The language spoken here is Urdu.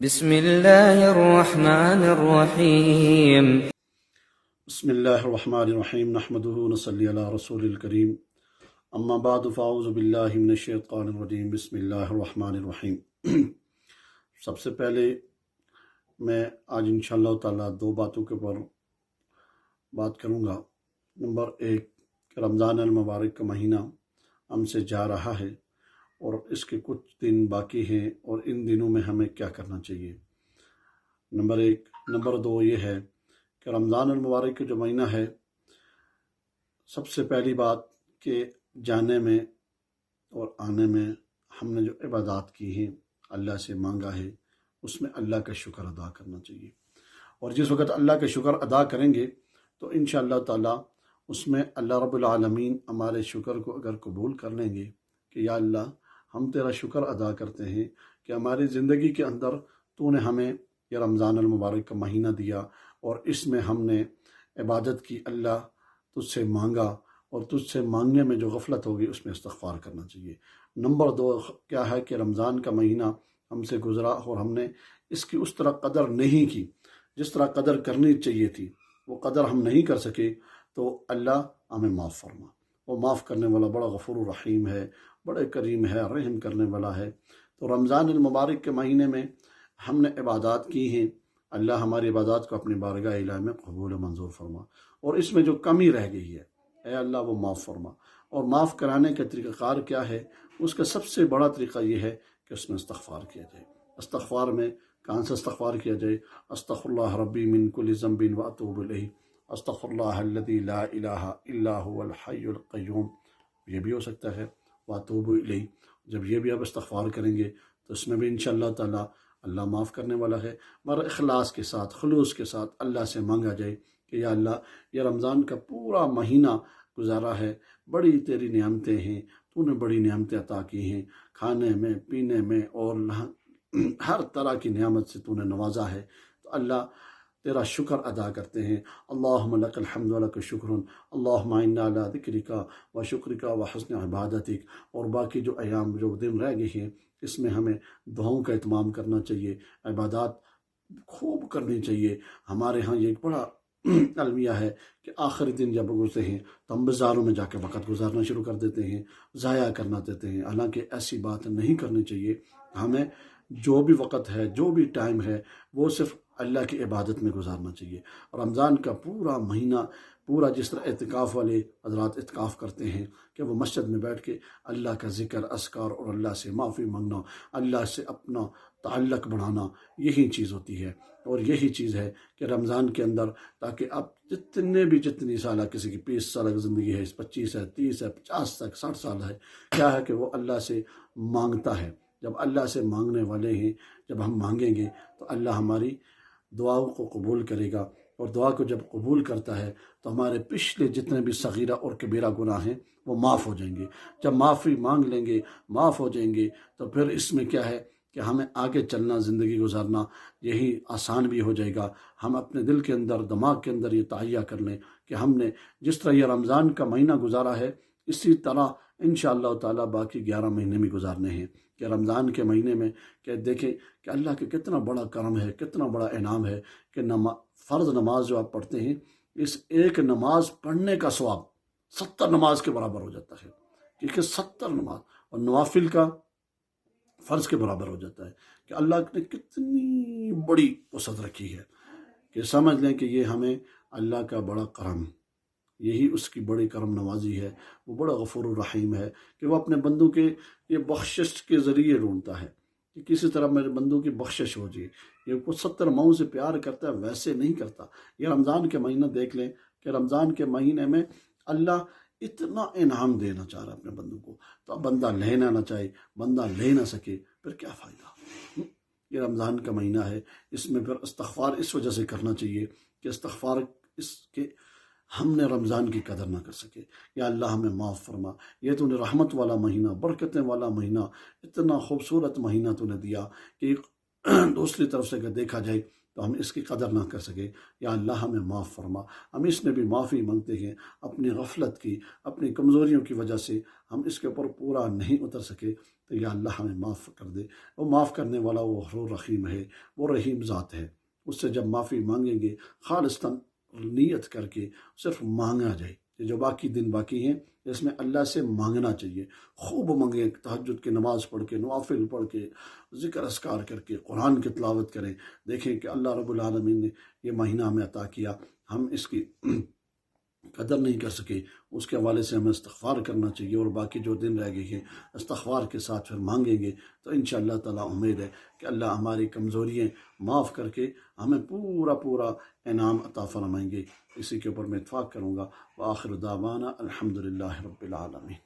بسم الله الرحمن الرحيم. بسم اللہ الرحمن الرحیم نحمده ونصلی علی رسول الکریم اما بعد فاعوذ باللہ من الشیطان الرجیم بسم اللہ الرحمن الرحیم۔ سب سے پہلے میں آج انشاءاللہ تعالیٰ دو باتوں کے اوپر بات کروں گا۔ نمبر ایک کہ رمضان المبارک کا مہینہ ہم سے جا رہا ہے اور اس کے کچھ دن باقی ہیں اور ان دنوں میں ہمیں کیا کرنا چاہیے، نمبر ایک۔ نمبر دو یہ ہے کہ رمضان المبارک کا جو مہینہ ہے، سب سے پہلی بات کہ جانے میں اور آنے میں ہم نے جو عبادات کی ہیں، اللہ سے مانگا ہے، اس میں اللہ کا شکر ادا کرنا چاہیے۔ اور جس وقت اللہ کا شکر ادا کریں گے تو انشاءاللہ تعالیٰ اس میں اللہ رب العالمین ہمارے شکر کو اگر قبول کر لیں گے کہ یا اللہ ہم تیرا شکر ادا کرتے ہیں کہ ہماری زندگی کے اندر تو نے ہمیں یہ رمضان المبارک کا مہینہ دیا اور اس میں ہم نے عبادت کی، اللہ تجھ سے مانگا، اور تجھ سے مانگنے میں جو غفلت ہوگی اس میں استغفار کرنا چاہیے۔ نمبر دو کیا ہے کہ رمضان کا مہینہ ہم سے گزرا اور ہم نے اس کی اس طرح قدر نہیں کی جس طرح قدر کرنی چاہیے تھی، وہ قدر ہم نہیں کر سکے، تو اللہ ہمیں معاف فرما۔ وہ معاف کرنے والا بڑا غفور الرحیم ہے، بڑے کریم ہے، رحم کرنے والا ہے۔ تو رمضان المبارک کے مہینے میں ہم نے عبادات کی ہیں، اللہ ہماری عبادات کو اپنی بارگاہ الہی میں قبول و منظور فرما، اور اس میں جو کمی رہ گئی ہے اے اللہ وہ معاف فرما۔ اور معاف کرانے کا طریقہ کار کیا ہے؟ اس کا سب سے بڑا طریقہ یہ ہے کہ اس میں استغفار کیا جائے۔ استغفار میں کہاں سے استغفار کیا جائے؟ استغفر اللہ ربی من کل ذنب واتوب الیہ، استغفر اللہ الذی لا الہ الا هو الحی القیوم، یہ بھی ہو سکتا ہے واتوب الیہ۔ جب یہ بھی آپ استغفار کریں گے تو اس میں بھی انشاءاللہ تعالیٰ اللہ معاف کرنے والا ہے، مگر اخلاص کے ساتھ، خلوص کے ساتھ اللہ سے مانگا جائے کہ یا اللہ یہ رمضان کا پورا مہینہ گزارا ہے، بڑی تیری نعمتیں ہیں، تو نے بڑی نعمتیں عطا کی ہیں، کھانے میں، پینے میں، اور ہر طرح کی نعمت سے تو نے نوازا ہے، تو اللہ تیرا شکر ادا کرتے ہیں۔ اللہم لک الحمد ولک الشکر، اللہم انا علی ذکرک و شکرک و حسن عبادتک۔ اور باقی جو ایام، جو دن رہ گئے ہیں، اس میں ہمیں دعاؤں کا اہتمام کرنا چاہیے، عبادات خوب کرنی چاہیے۔ ہمارے ہاں یہ ایک بڑا المیہ ہے کہ آخری دن جب گزرتے ہیں تو ہم بازاروں میں جا کے وقت گزارنا شروع کر دیتے ہیں، ضائع کرنا دیتے ہیں، حالانکہ ایسی بات نہیں کرنی چاہیے۔ ہمیں جو بھی وقت ہے، جو بھی ٹائم ہے، وہ صرف اللہ کی عبادت میں گزارنا چاہیے۔ رمضان کا پورا مہینہ، پورا جس طرح اعتکاف والے حضرات اعتکاف کرتے ہیں کہ وہ مسجد میں بیٹھ کے اللہ کا ذکر، اذکار اور اللہ سے معافی مانگنا، اللہ سے اپنا تعلق بڑھانا، یہی چیز ہوتی ہے۔ اور یہی چیز ہے کہ رمضان کے اندر، تاکہ اب جتنی سالہ، کسی کی 20 سالہ کی زندگی ہے، 25 ہے، 30 ہے، 50 تک 60 سال ہے، کیا ہے کہ وہ اللہ سے مانگتا ہے۔ جب اللہ سے مانگنے والے ہیں، جب ہم مانگیں گے تو اللہ ہماری دعاؤں کو قبول کرے گا، اور دعا کو جب قبول کرتا ہے تو ہمارے پچھلے جتنے بھی صغیرہ اور کبیرہ گناہ ہیں وہ معاف ہو جائیں گے۔ جب معافی مانگ لیں گے، معاف ہو جائیں گے، تو پھر اس میں کیا ہے کہ ہمیں آگے چلنا، زندگی گزارنا یہی آسان بھی ہو جائے گا۔ ہم اپنے دل کے اندر، دماغ کے اندر یہ تہیہ کر لیں کہ ہم نے جس طرح یہ رمضان کا مہینہ گزارا ہے، اسی طرح انشاءاللہ تعالیٰ باقی 11 مہینے بھی گزارنے ہیں۔ کہ رمضان کے مہینے میں کہ دیکھیں کہ اللہ کے کتنا بڑا کرم ہے، کتنا بڑا انعام ہے کہ فرض نماز جو آپ پڑھتے ہیں، اس ایک نماز پڑھنے کا ثواب 70 نماز کے برابر ہو جاتا ہے، کیونکہ 70 نماز، اور نوافل کا فرض کے برابر ہو جاتا ہے۔ کہ اللہ نے کتنی بڑی وسعت رکھی ہے کہ سمجھ لیں کہ یہ ہمیں اللہ کا بڑا کرم، یہی اس کی بڑی کرم نوازی ہے۔ وہ بڑا غفور الرحیم ہے کہ وہ اپنے بندوں کے یہ بخشش کے ذریعے ڈھونڈتا ہے کہ کسی طرح میرے بندوں کی بخشش ہو جائے۔ یہ کچھ 70 ماؤں سے پیار کرتا ہے، ویسے نہیں کرتا۔ یہ رمضان کے مہینہ دیکھ لیں کہ رمضان کے مہینے میں اللہ اتنا انعام دینا چاہ رہا ہے اپنے بندوں کو، تو اب بندہ لینا نہ چاہے، بندہ لے نہ سکے، پھر کیا فائدہ؟ یہ رمضان کا مہینہ ہے، اس میں پھر استغفار اس وجہ سے کرنا چاہیے کہ استغفار اس کے ہم نے رمضان کی قدر نہ کر سکے۔ یا اللہ ہمیں معاف فرما، یہ تو نے رحمت والا مہینہ، برکتیں والا مہینہ، اتنا خوبصورت مہینہ تو نے دیا کہ دوسری طرف سے اگر دیکھا جائے تو ہم اس کی قدر نہ کر سکے. یا اللہ ہمیں معاف فرما. ہم اس میں بھی معافی مانگتے ہیں اپنی غفلت کی، اپنی کمزوریوں کی وجہ سے ہم اس کے اوپر پورا نہیں اتر سکے. تو یا اللہ ہمیں معاف کر دے. وہ معاف کرنے والا وہ غفور رحیم ہے، وہ رحیم ذات ہے. اس سے جب معافی مانگیں گے خالصتاً نیت کر کے صرف مانگا جائے. یہ جو باقی دن باقی ہیں اس میں اللہ سے مانگنا چاہیے. خوب مانگیں، تہجد کی نماز پڑھ کے، نوافل پڑھ کے، ذکر اذکار کر کے، قرآن کی تلاوت کریں. دیکھیں کہ اللہ رب العالمین نے یہ مہینہ ہمیں عطا کیا، ہم اس کی قدر نہیں کر سکے. اس کے حوالے سے ہمیں استغفار کرنا چاہیے، اور باقی جو دن رہ گئے ہیں استغفار کے ساتھ پھر مانگیں گے تو انشاءاللہ تعالی امید ہے کہ اللہ ہماری کمزوریاں معاف کر کے ہمیں پورا انعام عطا فرمائیں گے. اسی کے اوپر میں اتفاق کروں گا. وآخر دعوانا الحمدللہ رب العالمین.